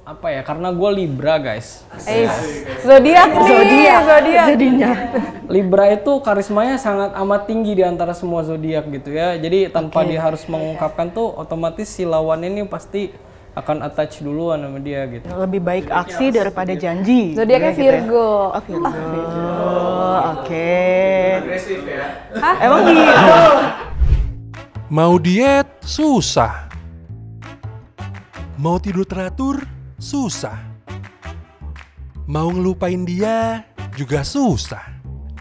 apa ya? Karena gue Libra guys. Zodiak jadinya. Libra itu karismanya sangat amat tinggi di antara semua zodiak gitu ya. Jadi tanpa dia harus mengungkapkan tuh, otomatis si lawan ini pasti akan attach duluan sama dia gitu. Lebih baik aksi daripada janji. Zodiaknya gitu Virgo. Ya? Oh, Virgo. Oke. Agresif ya. Emang gitu. Mau diet susah. Mau tidur teratur susah. Mau ngelupain dia juga susah.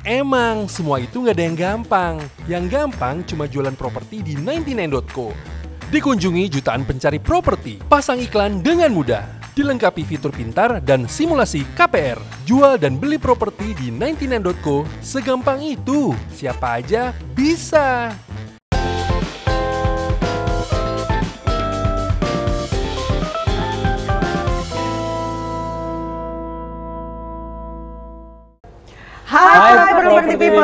Emang semua itu nggak ada yang gampang. Yang gampang cuma jualan properti di 99.co. Dikunjungi jutaan pencari properti. Pasang iklan dengan mudah. Dilengkapi fitur pintar dan simulasi KPR. Jual dan beli properti di 99.co segampang itu. Siapa aja bisa. Hai property people.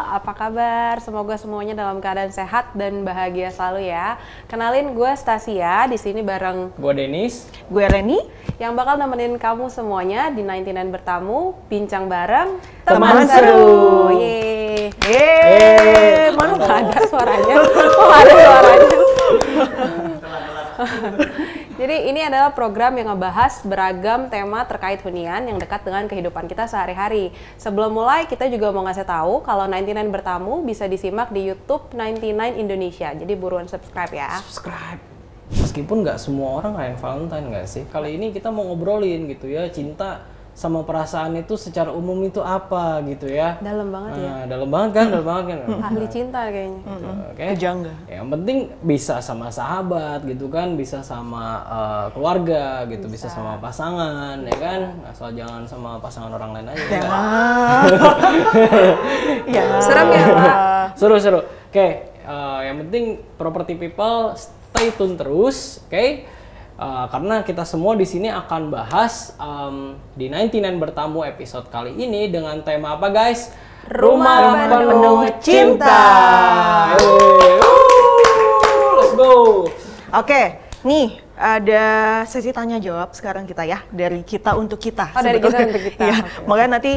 Apa kabar? Semoga semuanya dalam keadaan sehat dan bahagia selalu ya. Kenalin, gue Stasia, di sini bareng Gue Denis. Gue Reni. yang bakal nemenin kamu semuanya di 99 bertamu, bincang bareng Teman seru. Yeay. Mana nggak ada suaranya? Kok nggak ada suaranya? Jadi ini adalah program yang ngebahas beragam tema terkait hunian yang dekat dengan kehidupan kita sehari-hari. Sebelum mulai, kita juga mau ngasih tahu kalau 99 bertamu bisa disimak di YouTube 99 Indonesia. Jadi buruan subscribe ya. Subscribe. Meskipun nggak semua orang ngerayain Valentine nggak sih? Kali ini kita mau ngobrolin gitu ya, cinta sama perasaan itu secara umum itu apa gitu ya. Dalam banget ya. Nah, dalam banget kan, dalam banget kan. Ahli cinta kayaknya. Oke. Kejangga. Yang penting bisa sama sahabat gitu kan, bisa sama keluarga gitu, bisa sama pasangan ya kan. Asal jangan sama pasangan orang lain aja. Ya. Ya. Serem ya, Pak? Seru-seru. Oke, yang penting property people stay tune terus, oke? Karena kita semua di sini akan bahas di 99 bertamu episode kali ini dengan tema apa guys? Rumah penuh cinta. Let's go. Oke, nih ada sesi tanya jawab sekarang kita ya, dari kita untuk kita. Oh, dari kita sebetulnya. untuk kita. Iya, Oke. makanya nanti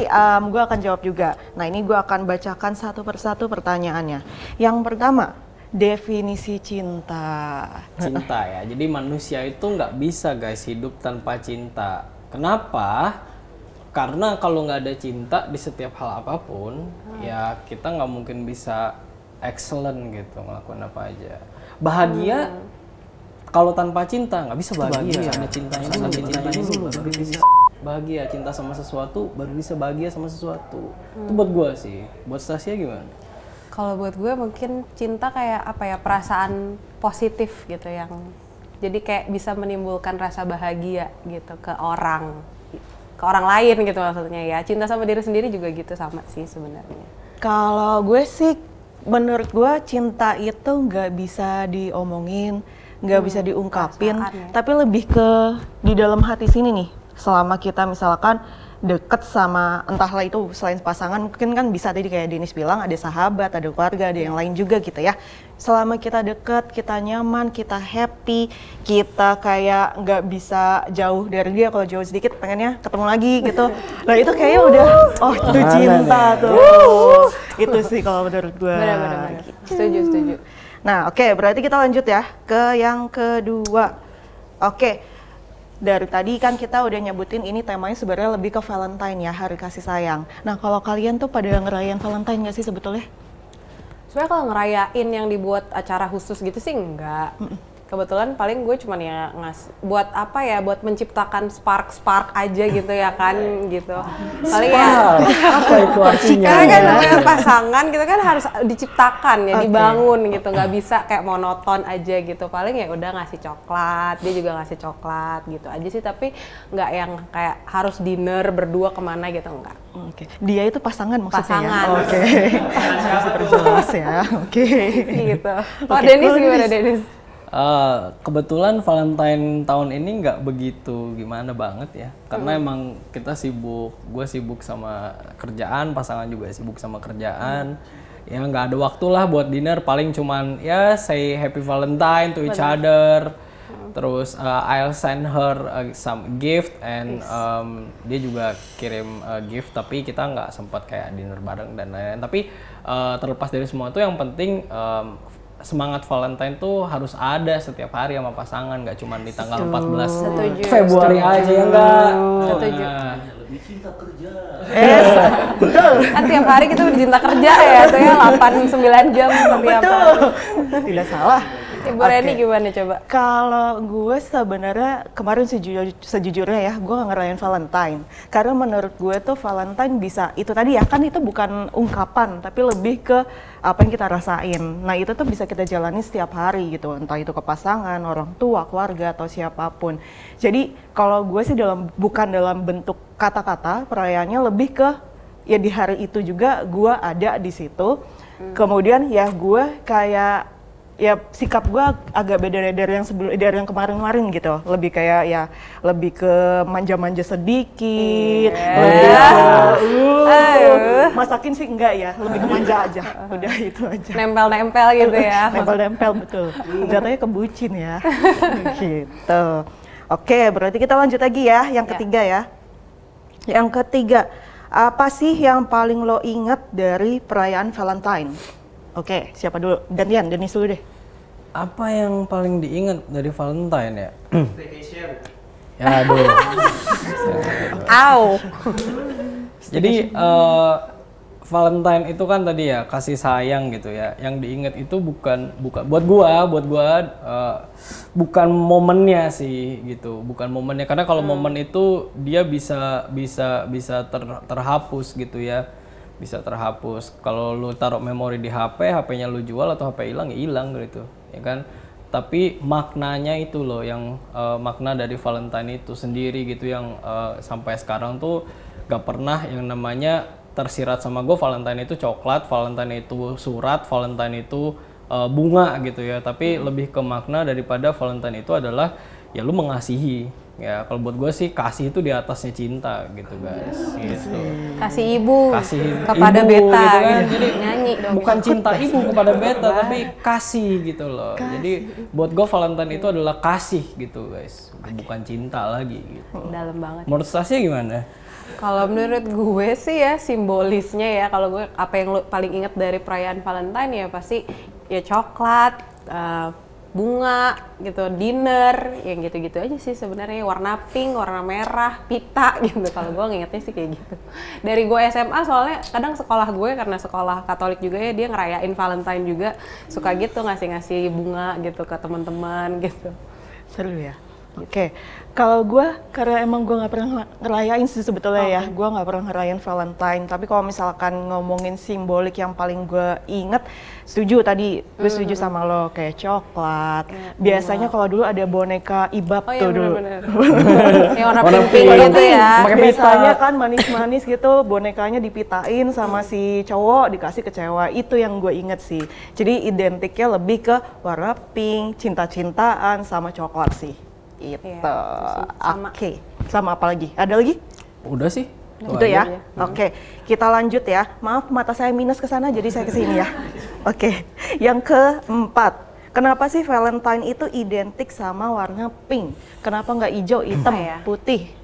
gue akan jawab juga. Nah, ini gue akan bacakan satu persatu pertanyaannya. Yang pertama, definisi cinta. Cinta ya, jadi manusia itu nggak bisa guys hidup tanpa cinta. Kenapa? Karena kalau nggak ada cinta di setiap hal apapun, ya kita nggak mungkin bisa excellent gitu ngelakuin apa aja. Bahagia kalau tanpa cinta nggak bisa bahagia. Ada cintanya dulu baru bisa bahagia. Cinta sama sesuatu baru bisa bahagia sama sesuatu. Itu buat gua sih. Buat Stasia gimana? Kalau buat gue mungkin cinta kayak apa ya, perasaan positif gitu yang jadi kayak bisa menimbulkan rasa bahagia gitu ke orang lain gitu maksudnya ya. Cinta sama diri sendiri juga gitu sama sih sebenarnya. Kalau gue sih, menurut gue cinta itu nggak bisa diomongin, nggak bisa diungkapin, perasaan ya. tapi lebih ke di dalam hati sini nih. Selama kita misalkan deket sama entahlah itu selain pasangan, mungkin kan bisa tadi kayak Denis bilang ada sahabat, ada keluarga, ada yang lain juga gitu ya. Selama kita deket, kita nyaman, kita happy, kita kayak nggak bisa jauh dari dia. Kalau jauh sedikit pengennya ketemu lagi gitu. Nah itu kayaknya udah, oh itu cinta tuh. Itu sih kalau menurut gue. Benar-benar. Setuju. Nah oke, berarti kita lanjut ya ke yang kedua. Oke. Dari tadi kan kita udah nyebutin ini temanya sebenarnya lebih ke Valentine ya, hari kasih sayang. Nah kalau kalian tuh pada ngerayain Valentine nggak sih sebetulnya? Sebenarnya kalau ngerayain yang dibuat acara khusus gitu sih enggak. Kebetulan paling gue cuman ya buat apa ya, buat menciptakan spark aja gitu ya kan gitu. Paling ya Apa itu artinya? karena kan namanya pasangan gitu kan harus diciptakan ya, dibangun gitu, nggak bisa kayak monoton aja gitu. Paling ya udah ngasih coklat, dia juga ngasih coklat gitu aja sih, tapi nggak yang kayak harus dinner berdua kemana gitu, enggak. Oke, dia itu pasangan maksudnya Pasangan. ya? Oke, harus perjelas ya, oke. Gitu. Oh, Denis gimana Denis? Kebetulan Valentine tahun ini nggak begitu gimana banget ya, karena emang kita sibuk, gue sibuk sama kerjaan, pasangan juga sibuk sama kerjaan, ya nggak ada waktu lah buat dinner, paling cuman ya say happy Valentine to each other, Terus I'll send her some gift and dia juga kirim gift, tapi kita nggak sempat kayak dinner bareng dan lain-lain. Tapi terlepas dari semua itu yang penting semangat Valentine tuh harus ada setiap hari sama pasangan, nggak cuma di tanggal 14 Setuju. Februari aja ya enggak. Setuju. Lebih cinta kerja. Kan tiap hari kita udah cinta kerja ya, tuh ya 8-9 jam setiap hari. Tidak salah. Ibu Reni gimana coba? Kalau gue sebenarnya kemarin sejujurnya ya, gue nggak ngerayain Valentine. Karena menurut gue tuh Valentine bisa, itu tadi ya, kan itu bukan ungkapan, tapi lebih ke apa yang kita rasain. Nah itu tuh bisa kita jalani setiap hari gitu, entah itu ke pasangan, orang tua, keluarga, atau siapapun. Jadi kalau gue sih bukan dalam bentuk kata-kata, perayaannya lebih ke, ya di hari itu juga gue ada di situ. Kemudian ya gue kayak, ya sikap gue agak beda dari yang kemarin-kemarin gitu, lebih kayak ya lebih ke manja-manja sedikit, lebih ke masakin sih enggak ya, lebih ke manja aja, udah itu aja. Nempel-nempel gitu ya. Nempel-nempel betul, jatuhnya kebucin ya, gitu. Oke, berarti kita lanjut lagi ya, yang ketiga ya. Yang ketiga, apa sih yang paling lo inget dari perayaan Valentine? Oke, siapa dulu? Gantian, Denis dulu deh. Apa yang paling diingat dari Valentine ya? Staycation. Ya aduh. Au. Jadi Valentine itu kan tadi ya kasih sayang gitu ya. Yang diingat itu bukan buat gua bukan momennya sih gitu, bukan momennya, karena kalau momen itu dia bisa terhapus gitu ya. Bisa terhapus. Kalau lu taruh memori di HP, HP-nya lu jual atau HP hilang, ya hilang gitu, ya kan? Tapi maknanya itu loh yang makna dari Valentine itu sendiri gitu yang sampai sekarang tuh gak pernah yang namanya tersirat sama gue Valentine itu coklat, Valentine itu surat, Valentine itu bunga gitu ya. Tapi lebih ke makna daripada Valentine itu adalah ya lu mengasihi. Ya kalau buat gue sih kasih itu di atasnya cinta gitu guys. Gitu. Kasih ibu Kasih kepada ibu, beta gitu kan. gitu. Jadi Nyanyi dong. bukan cinta ibu kepada beta tapi kasih gitu loh. Jadi buat gue Valentine itu adalah kasih gitu guys, bukan cinta lagi gitu. Dalam banget. Menurut Tasya gimana? Kalau menurut gue sih ya simbolisnya ya, kalau gue apa yang lo paling ingat dari perayaan Valentine ya pasti ya coklat, bunga gitu, dinner, yang gitu-gitu aja sih sebenarnya. Warna pink, warna merah, pita gitu. Kalau gue ngingetnya sih kayak gitu. Dari gue SMA soalnya kadang sekolah gue karena sekolah Katolik juga ya, dia ngerayain Valentine juga, suka gitu ngasih-ngasih bunga gitu ke teman-teman gitu. Seru ya. Oke, kalau gue karena emang gue nggak pernah ngerayain sih sebetulnya ya, gue nggak pernah ngerayain Valentine. Tapi kalau misalkan ngomongin simbolik yang paling gue inget, setuju tadi, gue setuju sama lo kayak coklat. Biasanya kalau dulu ada boneka Ibab tuh dulu. Yang warna pink gitu ya. Biasanya kan manis-manis gitu, bonekanya dipitain sama si cowok dikasih ke cewek. Itu yang gue inget sih. Jadi identiknya lebih ke warna pink, cinta-cintaan sama coklat sih. Itu. Sama. Oke. Sama apa lagi? Ada lagi? Udah sih. Itu ya. Oke, kita lanjut ya. Maaf mata saya minus ke sana jadi saya ke sini ya. Oke. Yang keempat. Kenapa sih Valentine itu identik sama warna pink? Kenapa nggak hijau, hitam, putih?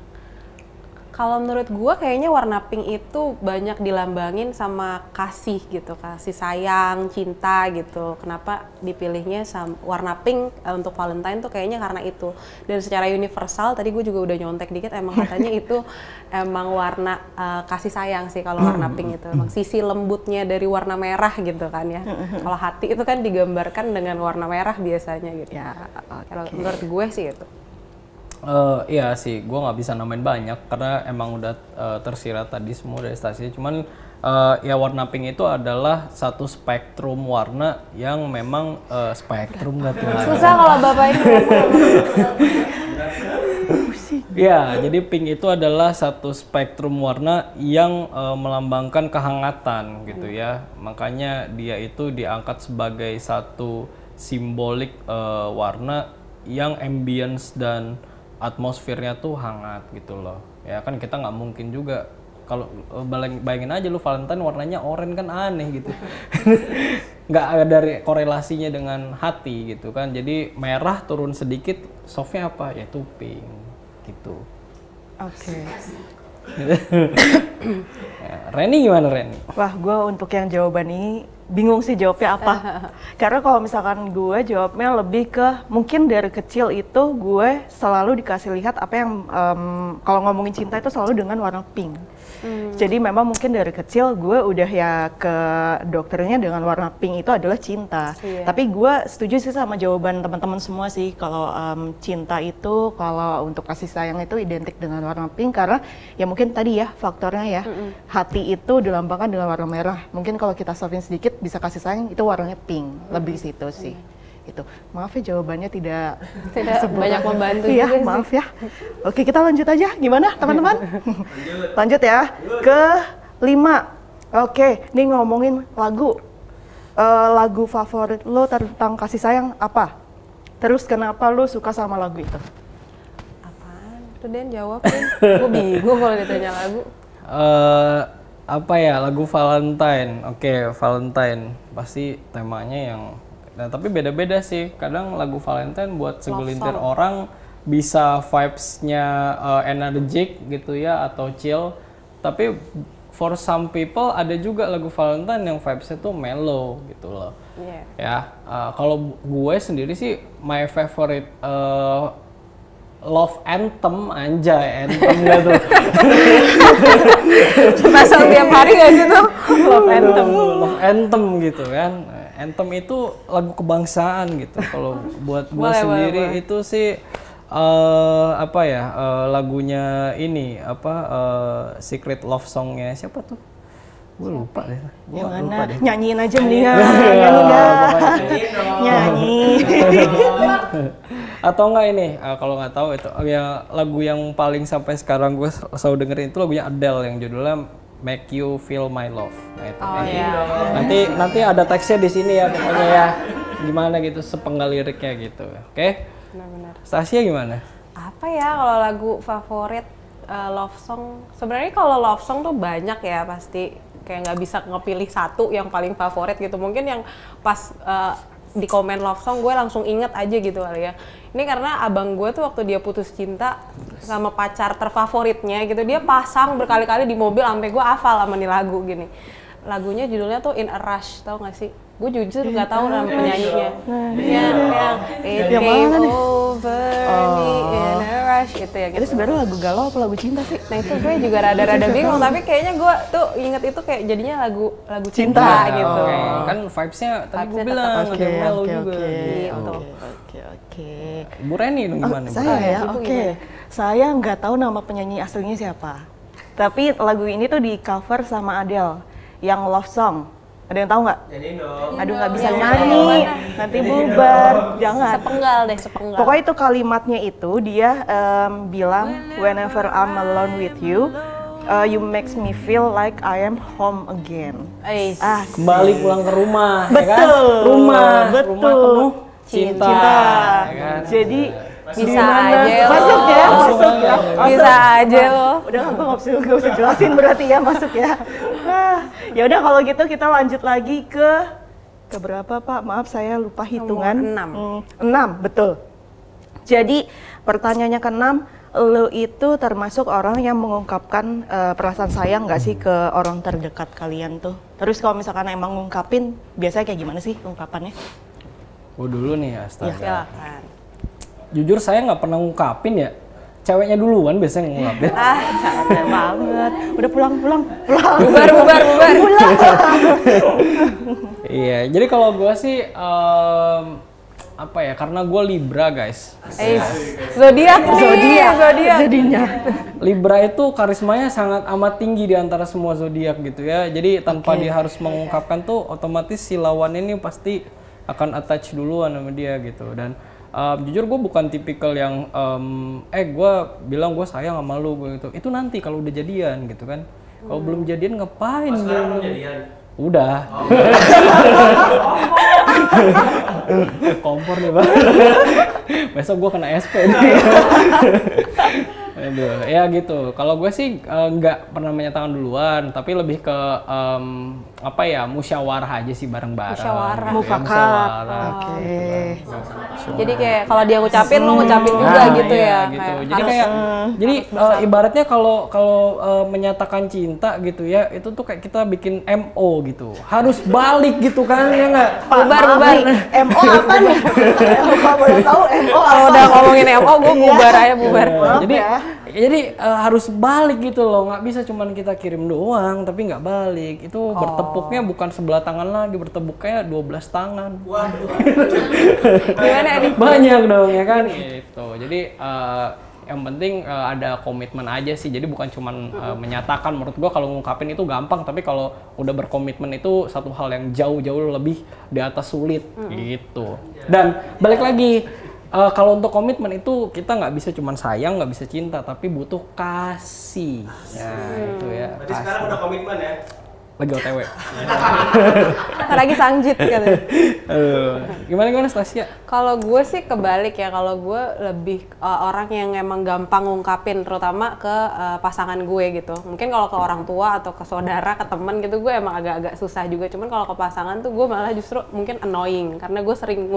Kalau menurut gue kayaknya warna pink itu banyak dilambangin sama kasih gitu, kasih sayang, cinta gitu. Kenapa dipilihnya warna pink untuk Valentine tuh kayaknya karena itu. Dan secara universal, tadi gue juga udah nyontek dikit, emang katanya itu emang warna kasih sayang sih kalau warna pink itu. Emang sisi lembutnya dari warna merah gitu kan ya. Kalau hati itu kan digambarkan dengan warna merah biasanya gitu. Ya, kalau menurut gue sih itu. Iya sih, gue nggak bisa namain banyak karena emang udah tersirat tadi semua dari stasiun. Cuman ya warna pink itu adalah satu spektrum warna yang memang spektrum nggak tuh. Susah kalau bapak ini. Ya, jadi pink itu adalah satu spektrum warna yang melambangkan kehangatan gitu ya. Makanya dia itu diangkat sebagai satu simbolik warna yang ambience dan atmosfernya tuh hangat gitu loh. Ya kan kita nggak mungkin juga Kalau bayangin aja lu Valentine warnanya oranye kan aneh gitu. Nggak ada korelasinya dengan hati gitu kan. Jadi merah turun sedikit, softnya apa? Yaitu pink gitu. Oke. Reni gimana Reni? Wah, gue untuk yang jawaban ini bingung sih jawabnya apa. Karena kalau misalkan gue jawabnya lebih ke mungkin dari kecil itu gue selalu dikasih lihat apa yang kalau ngomongin cinta itu selalu dengan warna pink. Jadi memang mungkin dari kecil gue udah ya ke dokternya dengan warna pink itu adalah cinta. Tapi gue setuju sih sama jawaban teman-teman semua sih kalau cinta itu kalau untuk kasih sayang itu identik dengan warna pink karena ya mungkin tadi ya faktornya ya hati itu dilambangkan dengan warna merah. Mungkin kalau kita softin sedikit bisa kasih sayang itu warnanya pink, lebih situ sih. Itu maaf ya jawabannya tidak banyak membantu ya, juga sih. maaf ya. Oke, kita lanjut aja. Gimana teman-teman? Lanjut ya ke 5. Oke, ini ngomongin lagu. Lagu favorit lo tentang kasih sayang apa? Terus kenapa lo suka sama lagu itu? Apaan? Tuh Den jawab Den. Gue bingung kalau ditanya lagu. Apa ya, lagu Valentine. Oke, Valentine pasti temanya yang tapi beda-beda sih. Kadang lagu Valentine buat segelintir orang bisa vibes-nya energik gitu ya atau chill. Tapi for some people ada juga lagu Valentine yang vibes-nya tuh mellow gitu loh. Ya, kalau gue sendiri sih my favorite love anthem, anjay, anthem gak tuh? Pasang tiap hari gak sih tuh? Love anthem. Love anthem gitu kan. Anthem itu lagu kebangsaan gitu. Kalau buat gue sendiri itu sih apa ya, lagunya ini apa Secret Love Song-nya siapa tuh? Gue lupa deh. Yang mana? Nyanyiin aja mendingan. Nyanyi dah. Nyanyi. Atau enggak ini, kalau nggak tahu itu ya lagu yang paling sampai sekarang gue selalu dengerin itu lagunya Adele yang judulnya Make You Feel My Love. Nah, itu. Nanti ada teksnya di sini ya pokoknya ya. Gimana gitu sepenggal liriknya gitu. Oke? Benar-benar. Stasia gimana? Apa ya kalau lagu favorit love song? Sebenarnya kalau love song tuh banyak ya pasti. Kayak nggak bisa ngepilih satu yang paling favorit gitu. Mungkin yang pas di komen love song gue langsung inget aja gitu kali ya. Ini karena abang gue tuh waktu dia putus cinta sama pacar terfavoritnya gitu, dia pasang berkali-kali di mobil sampai gue hafal sama nih lagu gini. Lagunya judulnya tuh In a Rush, tau gak sih? Gue jujur nggak tahu nama penyanyinya. Yang It Came Over Me In a Rush itu ya. Itu sebenarnya lagu galau apa lagu cinta sih? Nah itu gue juga rada-rada bingung, tapi kayaknya gue tuh inget itu kayak jadinya lagu cinta gitu. Kan vibes-nya tadi gue bilang ada mellow juga. Oke. Bu Reni gimana? Saya ya, oke. Saya nggak tahu nama penyanyi aslinya siapa. Tapi lagu ini tuh di cover sama Adele yang Love Song. Ada yang tahu nggak? Nyanyiin dong. Aduh nggak bisa nyanyi, nanti bubar. Jangan. Sepenggal deh, sepenggal. Pokoknya itu kalimatnya itu dia bilang whenever I'm alone with you, you makes me feel like I am home again. Kembali pulang ke rumah, Betul. ya kan? Rumah Betul. penuh cinta. Ya kan? Jadi bisa aja masuk ya, masuk ya. Bisa aja loh. Udah aku nggak usah jelasin berarti ya masuk ya. Nah, ya udah kalau gitu kita lanjut lagi ke berapa Pak? Maaf saya lupa hitungan. 6, betul. Jadi pertanyaannya ke-6, lo itu termasuk orang yang mengungkapkan perasaan sayang nggak sih ke orang terdekat kalian tuh? Terus kalau misalkan emang ngungkapin, biasanya kayak gimana sih ungkapannya? Gue dulu nih astaga. Silakan. Jujur saya nggak pernah ngungkapin ya. Ceweknya duluan biasanya ngungkapin. Capek banget. Udah pulang. Bubar. Iya, jadi kalau gue sih apa ya? Karena gue Libra guys. Zodiak Jadinya. Libra itu karismanya sangat amat tinggi di antara semua zodiak gitu ya. Jadi tanpa dia harus mengungkapkan tuh, otomatis si lawan ini pasti akan attach duluan sama dia gitu. Dan jujur gue bukan tipikal yang gue bilang gue sayang sama lu gitu. Itu nanti kalau udah jadian gitu kan. Kalau belum jadian ngapain? Sekarang belum jadian. Udah. Kompor nih Bang. Besok gue kena SP nih. Aduh, ya gitu. Kalau gue sih nggak pernah menyatakan duluan, tapi lebih ke apa ya, musyawarah aja sih bareng-bareng. Musyawarah. Gitu ya, Mufakat. musyawarah. Oke. Jadi kayak kalau dia ngucapin lo ngucapin juga Nah, gitu iya, ya. gitu. Kayak Jadi harus- kayak jadi ibaratnya kalau menyatakan cinta gitu ya, itu tuh kayak kita bikin MO gitu. Harus balik gitu kan ya nggak? bubar. MO apa nih? Kalau boleh tahu MO Kalau apa? udah ngomongin MO gue bubar aja bubar. Maaf Jadi ya. jadi harus balik gitu loh, nggak bisa cuman kita kirim doang tapi nggak balik. Itu bertepuknya bukan sebelah tangan lagi, bertepuknya 12 tangan. Gimana nih? Banyak dong ya kan gitu. Jadi yang penting ada komitmen aja sih. Jadi bukan cuman menyatakan. Menurut gua kalau ngungkapin itu gampang, tapi kalau udah berkomitmen itu satu hal yang jauh-jauh lebih di atas sulit gitu. Dan balik lagi, kalau untuk komitmen itu kita nggak bisa cuman sayang, nggak bisa cinta, tapi butuh kasih. Ya itu ya. Berarti sekarang udah komitmen ya? Lagi OTW. Ntar lagi sangjit gitu. Gimana Stasia? Kalau gue sih kebalik ya, kalau gue lebih orang yang emang gampang ngungkapin, terutama ke pasangan gue gitu. Mungkin kalau ke orang tua atau ke saudara, ke teman gitu, gue emang agak-agak susah juga. Cuman kalau ke pasangan tuh gue malah justru mungkin annoying, karena gue sering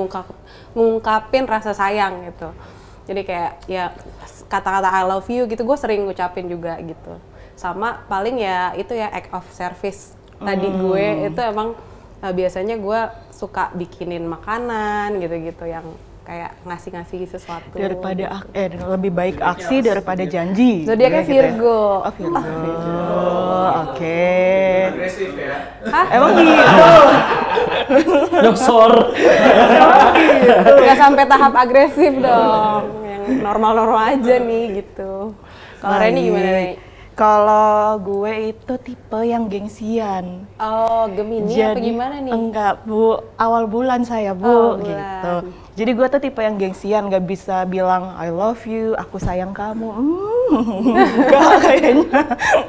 ngungkapin rasa sayang gitu. Jadi kayak ya kata-kata I love you gitu, gue sering ngucapin juga gitu. Sama paling ya itu ya act of service tadi gue itu emang biasanya gue suka bikinin makanan gitu-gitu yang kayak ngasih-ngasih sesuatu Daripada lebih baik aksi daripada janji. Zodiaknya Gitu ya. Virgo. Oh, Virgo. Oke. Agresif ya? Hah? Emang gitu. Nyosor. Nggak sampai tahap agresif dong, yang normal-normal aja nih gitu. Kalau Reni gimana nih? Kalau gue itu tipe yang gengsian. Oh, Gemini apa gimana nih? Enggak, Bu. Awal bulan saya, Bu. Awal bulan. Gitu. Jadi gue tuh tipe yang gengsian, nggak bisa bilang I love you, aku sayang kamu. Enggak kayaknya.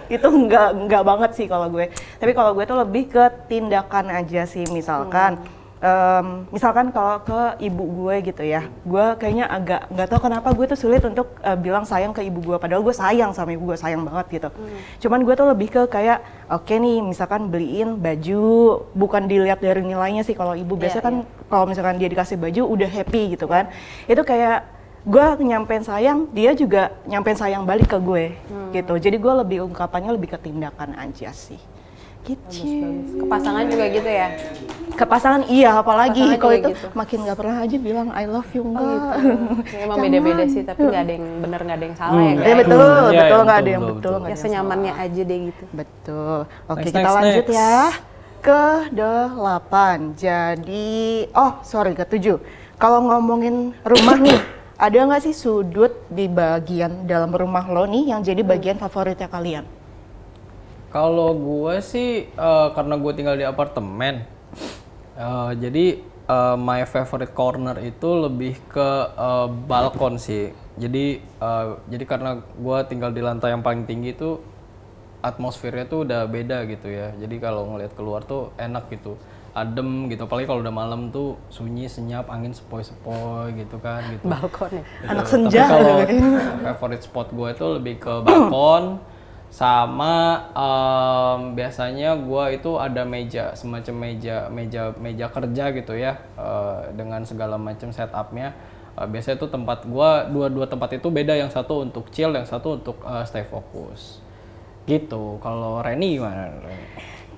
Itu enggak banget sih kalau gue. Tapi kalau gue tuh lebih ke tindakan aja sih, misalkan. Misalkan kalau ke ibu gue gitu ya, gue kayaknya agak nggak tahu kenapa gue tuh sulit untuk bilang sayang ke ibu gue, padahal gue sayang sama ibu gue, sayang banget gitu. Cuman gue tuh lebih ke kayak oke nih, misalkan beliin baju, bukan dilihat dari nilainya sih. Kalau ibu biasanya kan kalau misalkan dia dikasih baju udah happy gitu kan, itu kayak gue nyampein sayang, dia juga nyampein sayang balik ke gue gitu. Jadi gue lebih ungkapannya lebih ke tindakan aja sih. Gitu. Ke pasangan juga gitu ya? Ke pasangan iya, apalagi Pasangan kalau juga itu gitu. makin nggak pernah aja bilang I love you enggak. Ya, emang beda-beda sih, tapi nggak ada yang bener, nggak ada yang salah ya Ya guys. betul, Iya, betul iya, nggak ada betul, yang betul, betul, nggak Ya ada yang senyamannya salah. aja deh gitu. Betul. Oke, Next, kita next, lanjut next. ya ke 8. Jadi, sorry ke 7. Kalau ngomongin rumah nih, ada nggak sih sudut di bagian dalam rumah lo nih yang jadi bagian favoritnya kalian? Kalau gue sih karena gue tinggal di apartemen, jadi my favorite corner itu lebih ke balkon sih. Jadi karena gue tinggal di lantai yang paling tinggi itu atmosfernya tuh udah beda gitu ya. Jadi kalau ngelihat keluar tuh enak gitu, adem gitu. Apalagi kalau udah malam tuh sunyi, senyap, angin sepoi-sepoi gitu kan. Gitu. Balkon ya? Gitu. Anak senja. Tapi kalau favorite spot gue itu lebih ke balkon. Sama biasanya gua itu ada meja, semacam meja kerja gitu ya, dengan segala macam setupnya. Biasanya itu tempat gua dua tempat itu beda, yang satu untuk chill, yang satu untuk stay fokus gitu. Kalau Reni gimana?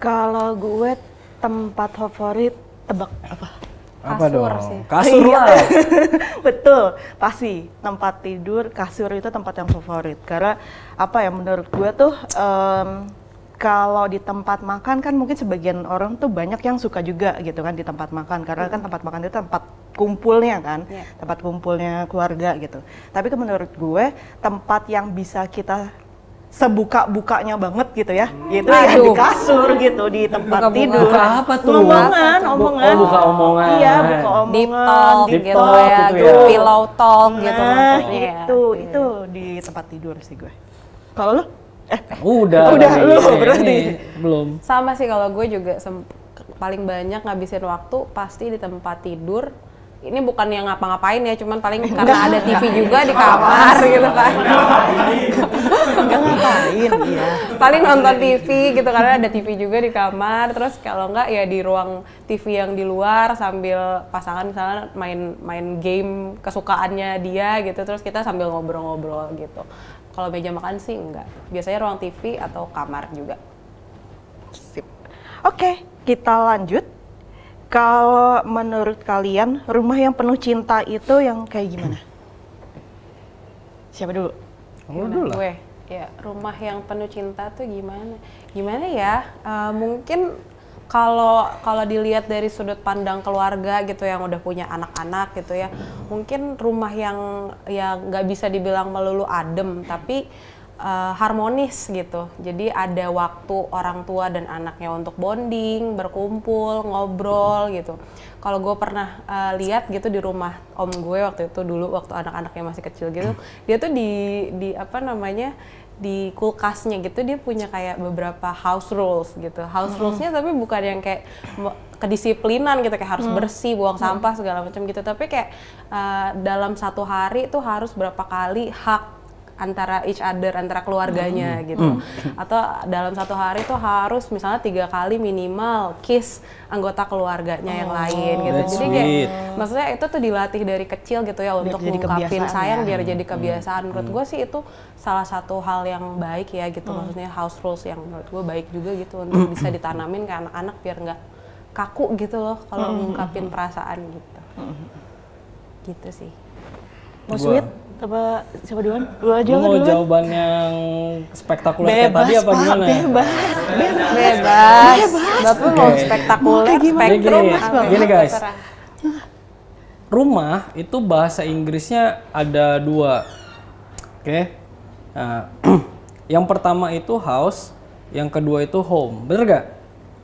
Kalau gue tempat favorit, tebak apa? Apa Kasur dong? sih. Kasur Iya. lah. Betul, pasti tempat tidur, kasur itu tempat yang favorit. Karena apa ya, menurut gue tuh kalau di tempat makan kan mungkin sebagian orang tuh banyak yang suka juga gitu kan di tempat makan. Karena kan tempat makan itu tempat kumpulnya kan, tempat kumpulnya keluarga gitu. Tapi kan menurut gue tempat yang bisa kita sebuka-bukanya banget gitu ya, itu ya di kasur gitu, di tempat Buka-buka. tidur. Buka apa tuh? Omongan. Buka omongan. Iya, buka omongan. Deep talk Deep gitu talk ya, gitu gitu, ya. pillow talk gitu Nah, maksudnya ya. itu di tempat tidur sih gue. Kalau lu? Udah Udah, tadi. lu Ini berarti. belum. Sama sih kalau gue juga paling banyak ngabisin waktu pasti di tempat tidur. Ini bukan yang ngapa-ngapain ya, cuman paling karena ada TV juga di kamar gitu kan. paling nonton TV gitu karena ada TV juga di kamar. Terus kalau enggak ya di ruang TV yang di luar sambil pasangan misalnya main game kesukaannya dia gitu. Terus kita sambil ngobrol-ngobrol gitu. Kalau meja makan sih enggak. Biasanya ruang TV atau kamar juga. Sip. Oke, kita lanjut. Kalau menurut kalian rumah yang penuh cinta itu yang kayak gimana? Siapa dulu? Dulu lah. Gue, ya rumah yang penuh cinta tuh gimana? Gimana ya? Mungkin kalau dilihat dari sudut pandang keluarga gitu yang udah punya anak-anak gitu ya, mungkin rumah yang nggak bisa dibilang melulu adem, tapi harmonis gitu. Jadi ada waktu orang tua dan anaknya untuk bonding, berkumpul, ngobrol gitu. Kalau gue pernah lihat gitu di rumah om gue waktu itu dulu waktu anak-anaknya masih kecil gitu, dia tuh di apa namanya di kulkasnya gitu dia punya kayak beberapa house rules gitu. House rulesnya tapi bukan yang kayak kedisiplinan gitu kayak harus bersih, buang sampah segala macam gitu. Tapi kayak dalam satu hari tuh harus berapa kali hak antara each other, antara keluarganya gitu. Atau dalam satu hari tuh harus misalnya 3 kali minimal kiss anggota keluarganya yang lain gitu. Jadi kayak maksudnya itu tuh dilatih dari kecil gitu ya untuk ngungkapin sayang biar jadi kebiasaan. Menurut gue sih itu salah satu hal yang baik ya gitu. Maksudnya house rules yang menurut gue baik juga gitu untuk bisa ditanamin ke anak-anak biar nggak kaku gitu loh kalau ngungkapin perasaan gitu. Gitu sih. Mau sweet? Apa siapa duluan? Lu aja Lu mau duluan. jawaban yang spektakuler kayak tadi apa gimana? Bebas. Bapak mau spektakuler, spektrum, Gini guys. Rumah itu bahasa Inggrisnya ada 2. Oke. Nah, yang pertama itu house, yang kedua itu home. Bener gak?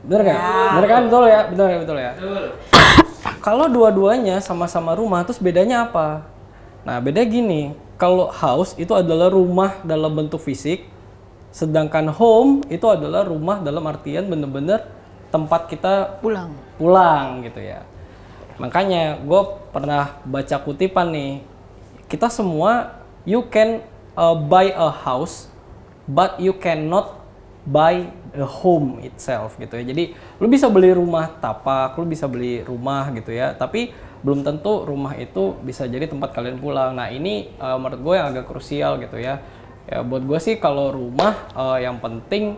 Bener gak? Bener kan? Betul ya? Betul ya? Kalau dua-duanya sama-sama rumah, terus bedanya apa? Nah, beda gini, kalau house itu adalah rumah dalam bentuk fisik, sedangkan home itu adalah rumah dalam artian bener-bener tempat kita pulang gitu ya. Makanya gue pernah baca kutipan nih, kita semua, you can buy a house, but you cannot buy a home itself gitu ya. Jadi lu bisa beli rumah tapak, lu bisa beli rumah gitu ya, tapi belum tentu rumah itu bisa jadi tempat kalian pulang. Nah ini menurut gue yang agak krusial gitu ya. Ya buat gue sih kalau rumah yang penting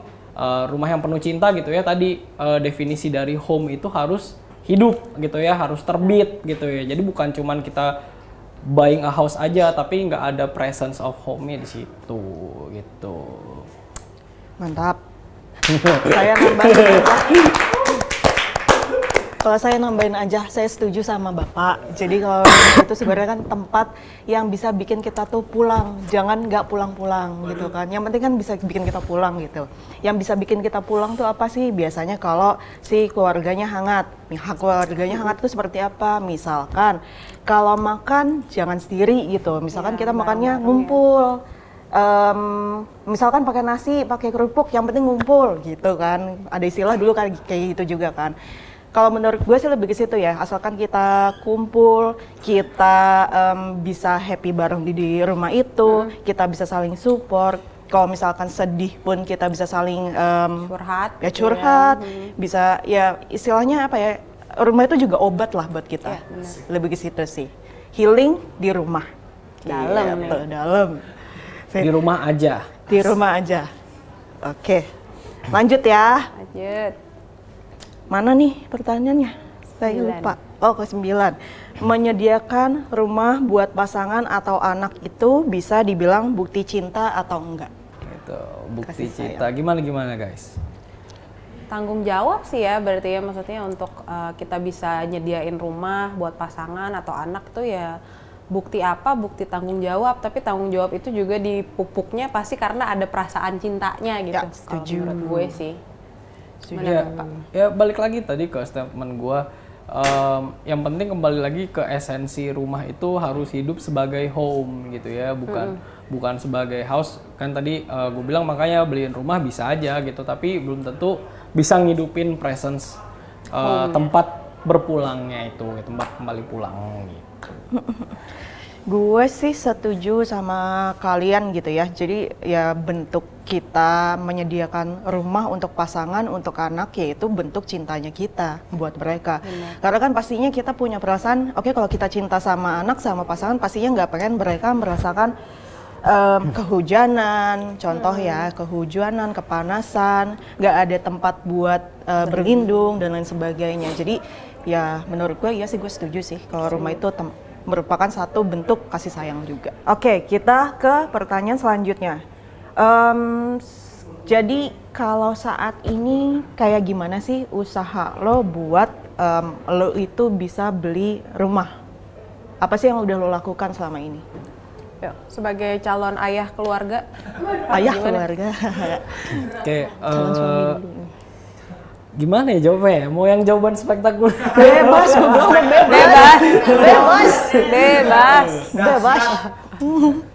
rumah yang penuh cinta gitu ya. Tadi definisi dari home itu harus hidup gitu ya, harus terbit gitu ya. Jadi bukan cuman kita buying a house aja, tapi nggak ada presence of home-nya di situ gitu. Mantap. Saya nambahin kalau saya nambahin aja, saya setuju sama Bapak. Jadi kalau itu sebenarnya kan tempat yang bisa bikin kita tuh pulang, jangan nggak pulang-pulang gitu kan. Yang penting kan bisa bikin kita pulang gitu. Yang bisa bikin kita pulang tuh apa sih? Biasanya kalau si keluarganya hangat. Keluarganya hangat itu seperti apa? Misalkan kalau makan jangan sendiri gitu. Misalkan kita makannya ngumpul. Misalkan pakai nasi, pakai kerupuk, yang penting ngumpul gitu kan. Ada istilah dulu kayak gitu juga kan. Kalau menurut gue sih lebih ke situ ya, asalkan kita kumpul, kita bisa happy bareng di rumah itu, kita bisa saling support. Kalau misalkan sedih pun kita bisa saling curhat, ya curhat, bisa ya istilahnya apa ya, rumah itu juga obat lah buat kita. Ya, lebih ke situ sih, healing di rumah. Dalam gitu, dalam. Di rumah aja. Di rumah aja. Oke, lanjut ya. Lanjut. Mana nih pertanyaannya? Saya lupa. Oh, ke-9. Menyediakan rumah buat pasangan atau anak itu bisa dibilang bukti cinta atau enggak? Gitu, bukti cinta. Gimana guys? Tanggung jawab sih ya, berarti ya maksudnya untuk kita bisa nyediain rumah buat pasangan atau anak tuh ya bukti apa? Bukti tanggung jawab. Tapi tanggung jawab itu juga dipupuknya pasti karena ada perasaan cintanya gitu. Ya, setuju. Kalau menurut gue sih. Ya balik lagi tadi ke statement gue, yang penting kembali lagi ke esensi rumah itu harus hidup sebagai home gitu ya, bukan sebagai house. Kan tadi gue bilang makanya beliin rumah bisa aja gitu, tapi belum tentu bisa ngidupin presence tempat berpulangnya itu, tempat kembali pulang gitu. Gue sih setuju sama kalian gitu ya. Jadi ya bentuk kita menyediakan rumah untuk pasangan, untuk anak, yaitu bentuk cintanya kita buat mereka. Karena kan pastinya kita punya perasaan, oke, kalau kita cinta sama anak, sama pasangan, pastinya nggak pengen mereka merasakan kehujanan, contoh ya, kehujanan, kepanasan, nggak ada tempat buat berlindung dan lain sebagainya. Jadi ya menurut gue ya sih, gue setuju sih kalau rumah itu merupakan satu bentuk kasih sayang juga. Oke, kita ke pertanyaan selanjutnya. Jadi kalau saat ini kayak gimana sih usaha lo buat lo itu bisa beli rumah? Apa sih yang udah lo lakukan selama ini? Yuk, sebagai calon ayah keluarga. Ayah Gimana? keluarga. Oke, Calon suami dulu nih. gimana ya jawabnya? Mau yang jawaban spektakuler? Bebas, gue bilang Bebas. bebas, Bebas. bebas.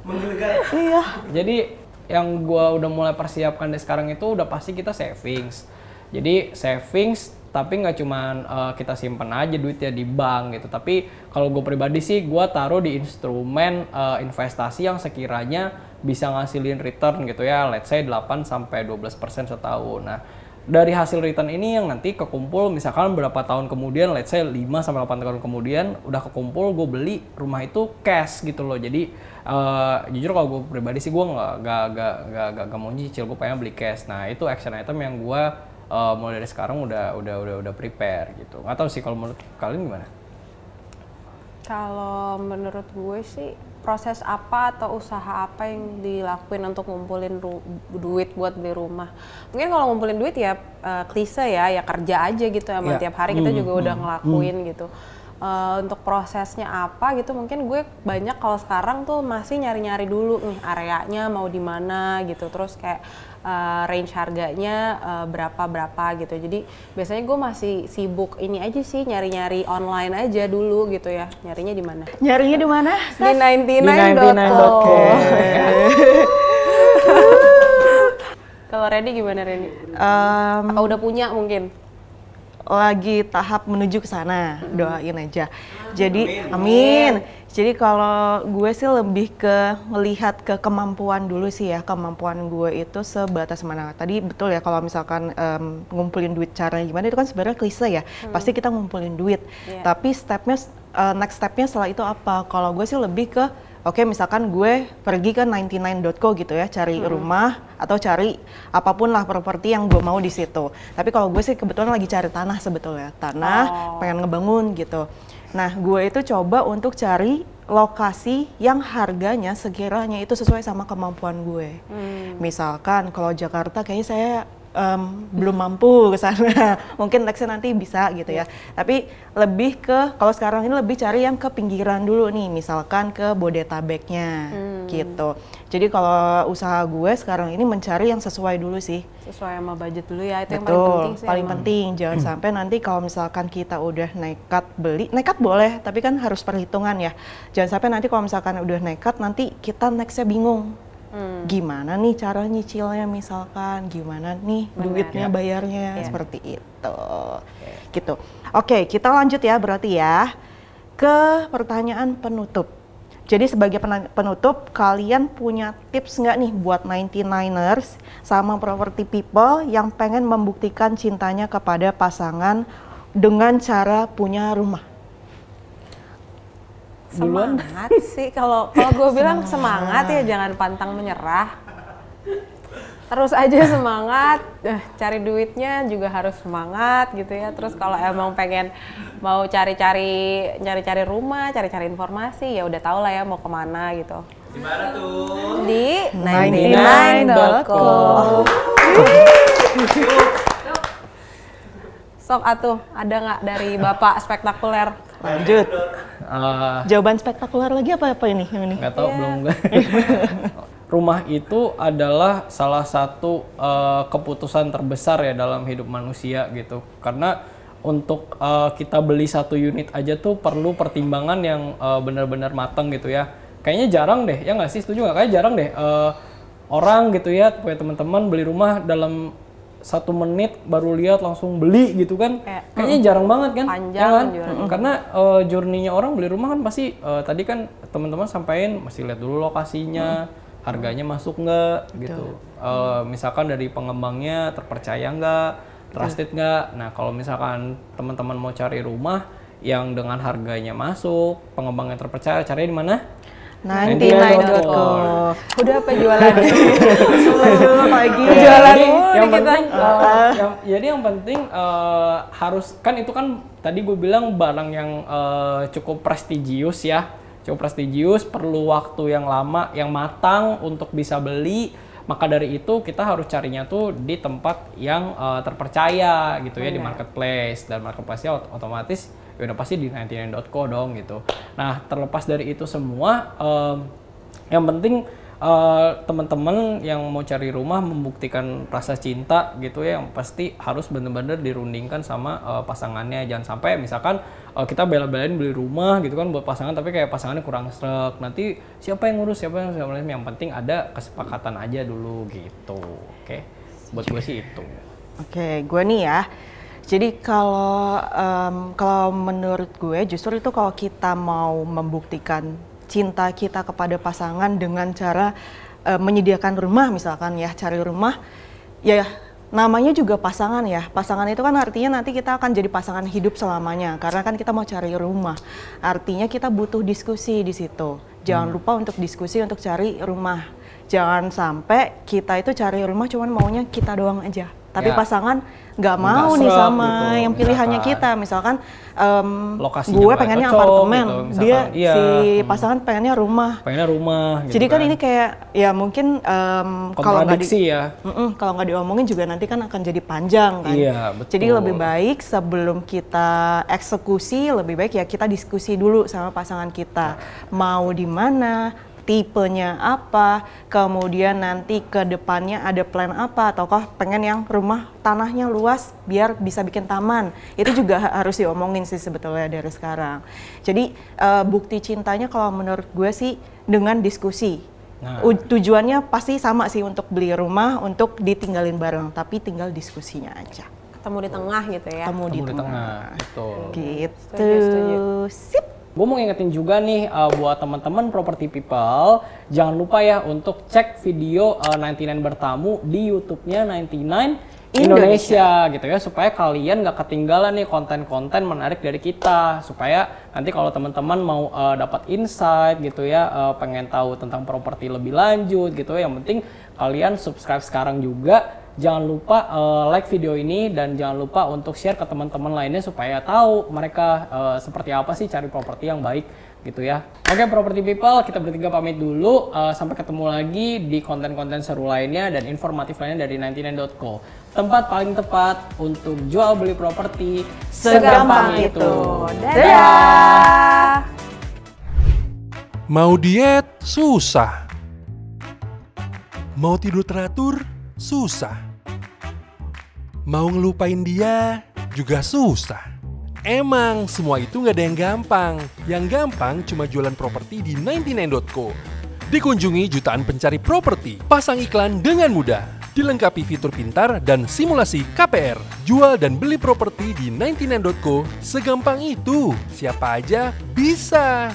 Menggelegar. Iya. Jadi yang gua udah mulai persiapkan dari sekarang itu udah pasti kita savings. Jadi savings tapi nggak cuman kita simpen aja duitnya di bank gitu. Tapi kalau gue pribadi sih gue taruh di instrumen investasi yang sekiranya bisa ngasilin return gitu ya. Let's say 8-12% setahun. Nah, dari hasil return ini yang nanti kekumpul misalkan berapa tahun kemudian, let's say 5-8 tahun kemudian udah kekumpul, gue beli rumah itu cash gitu loh. Jadi jujur kalau gue pribadi sih gue nggak mau nyicil, gue pengen beli cash. Nah itu action item yang gue mulai dari sekarang udah prepare gitu. Nggak tahu sih kalau menurut kalian gimana? Kalau menurut gue sih proses apa atau usaha apa yang dilakuin untuk ngumpulin duit buat beli rumah. Mungkin kalau ngumpulin duit ya klise ya kerja aja gitu emang tiap hari kita juga udah ngelakuin gitu. Untuk prosesnya apa gitu mungkin gue banyak kalau sekarang tuh masih nyari-nyari dulu nih areanya mau di mana gitu, terus kayak range harganya berapa gitu. Jadi biasanya gue masih sibuk ini aja sih, nyari-nyari online aja dulu gitu ya. Nyarinya di mana? Nyarinya di mana? Di 99.com. Kalau Randy gimana Randy? Apa udah punya mungkin? Lagi tahap menuju ke sana, doain aja. Jadi amin. Jadi kalau gue sih lebih ke melihat ke kemampuan dulu sih ya, kemampuan gue itu sebatas mana. Tadi betul ya kalau misalkan ngumpulin duit caranya gimana itu kan sebenarnya klise ya. Pasti kita ngumpulin duit. Tapi next stepnya setelah itu apa? Kalau gue sih lebih ke oke, misalkan gue pergi ke 99.co gitu ya, cari rumah atau cari apapun lah properti yang gue mau di situ. Tapi kalau gue sih kebetulan lagi cari tanah sebetulnya, pengen ngebangun gitu. Nah, gue itu coba untuk cari lokasi yang harganya sekiranya itu sesuai sama kemampuan gue. Misalkan kalau Jakarta kayaknya saya belum mampu ke sana. Mungkin nextnya nanti bisa gitu ya. Tapi lebih ke kalau sekarang ini lebih cari yang ke pinggiran dulu nih, misalkan ke Bodetabeknya gitu. Jadi kalau usaha gue sekarang ini mencari yang sesuai dulu sih. Sesuai sama budget dulu ya, itu yang Betul, paling penting sih. paling penting. Jangan sampai nanti kalau misalkan kita udah nekat beli, nekat boleh, tapi kan harus perhitungan ya. Jangan sampai nanti kalau misalkan udah nekat, nanti kita nextnya bingung. Gimana nih cara nyicilnya misalkan, gimana nih duitnya bayarnya, seperti itu. Gitu. Oke, kita lanjut ya berarti ya ke pertanyaan penutup. Jadi sebagai penutup, kalian punya tips nggak nih buat 99ers sama property people yang pengen membuktikan cintanya kepada pasangan dengan cara punya rumah? Semangat sih, kalau gue bilang semangat ya, jangan pantang menyerah. Terus aja semangat, cari duitnya juga harus semangat gitu ya. Terus kalau emang pengen mau cari-cari rumah, cari-cari informasi, ya udah tau lah ya mau kemana gitu. Di mana tuh? Di 99.com. Sok atuh, ada nggak dari Bapak spektakuler? Lanjut. Jawaban spektakuler lagi apa ini? Nggak tahu, belum. Rumah itu adalah salah satu keputusan terbesar ya dalam hidup manusia gitu. Karena untuk kita beli satu unit aja tuh perlu pertimbangan yang benar-benar matang gitu ya. Kayaknya jarang deh, ya nggak sih? Setuju nggak? Kayaknya jarang deh orang gitu ya, punya teman-teman beli rumah dalam 1 menit baru lihat langsung beli gitu kan, kayaknya jarang banget kan? Panjang Ya kan? journey. Karena journey-nya orang beli rumah kan pasti tadi kan teman-teman sampaikan mesti lihat dulu lokasinya, harganya masuk nggak gitu. Misalkan dari pengembangnya terpercaya nggak, trusted nggak. Nah kalau misalkan teman-teman mau cari rumah yang dengan harganya masuk, pengembangnya terpercaya, cari di mana? 99.co. Udah apa jualan? Dulu lagi. Jualan Jadi mulu yang kita. penting, jadi yang penting harus kan itu kan tadi gue bilang barang yang cukup prestigius ya, cukup prestigius, perlu waktu yang lama, yang matang untuk bisa beli. Maka dari itu kita harus carinya tuh di tempat yang terpercaya gitu ya, di marketplace, dan marketplace-nya otomatis ya udah pasti di 99.co dong gitu. Nah terlepas dari itu semua, yang penting teman-teman yang mau cari rumah membuktikan rasa cinta gitu ya, yang pasti harus bener-bener dirundingkan sama pasangannya. Jangan sampai misalkan kita bela-belain beli rumah gitu kan buat pasangan, tapi kayak pasangannya kurang sreg, nanti siapa yang ngurus, yang penting ada kesepakatan aja dulu gitu. Oke, buat gue sih itu. Oke, gue nih ya. Jadi kalau menurut gue justru itu kalau kita mau membuktikan cinta kita kepada pasangan dengan cara menyediakan rumah misalkan ya, cari rumah ya namanya juga pasangan ya. Pasangan itu kan artinya nanti kita akan jadi pasangan hidup selamanya karena kan kita mau cari rumah. Artinya kita butuh diskusi di situ. Jangan lupa untuk diskusi untuk cari rumah. Jangan sampai kita itu cari rumah cuman maunya kita doang aja. Tapi Ya. pasangan nggak mau nih sreg sama gitu, yang pilihannya misalkan. kita. Misalkan Lokasinya gue nggak pengennya cocok apartemen, gitu, misalkan. dia Iya. si pasangan pengennya rumah. Pengennya rumah gitu. Jadi kan ini kayak ya mungkin kalau nggak kontradiksi ya. kalau nggak diomongin juga nanti kan akan jadi panjang kan. Iya, betul. Jadi lebih baik sebelum kita eksekusi, lebih baik ya kita diskusi dulu sama pasangan kita. Mau di mana, tipenya apa, kemudian nanti ke depannya ada plan apa, ataukah pengen yang rumah tanahnya luas biar bisa bikin taman. Itu juga harus diomongin sih sebetulnya dari sekarang. Jadi bukti cintanya kalau menurut gue sih dengan diskusi. Nah. Tujuannya pasti sama sih untuk beli rumah, untuk ditinggalin bareng, tapi tinggal diskusinya aja. Ketemu di tengah gitu ya. Ketemu di Ketemu di tengah. tengah, betul. Gitu. Setuju. Sip. Gue mau ngingetin juga nih buat teman-teman property people, jangan lupa ya untuk cek video 99 bertamu di YouTube-nya 99 Indonesia gitu ya, supaya kalian nggak ketinggalan nih konten-konten menarik dari kita, supaya nanti kalau teman-teman mau dapat insight gitu ya, pengen tahu tentang properti lebih lanjut gitu ya, yang penting kalian subscribe sekarang juga. Jangan lupa like video ini dan jangan lupa untuk share ke teman-teman lainnya supaya tahu mereka seperti apa sih cari properti yang baik gitu ya. Oke property people, kita bertiga pamit dulu. Sampai ketemu lagi di konten-konten seru lainnya dan informatif lainnya dari 99.co. Tempat paling tepat untuk jual beli properti segampang itu. Dadah. Mau diet? Susah. Mau tidur teratur? Susah. Mau ngelupain dia? Juga susah. Emang semua itu nggak ada yang gampang. Yang gampang cuma jualan properti di 99.co. Dikunjungi jutaan pencari properti. Pasang iklan dengan mudah. Dilengkapi fitur pintar dan simulasi KPR. Jual dan beli properti di 99.co segampang itu. Siapa aja bisa.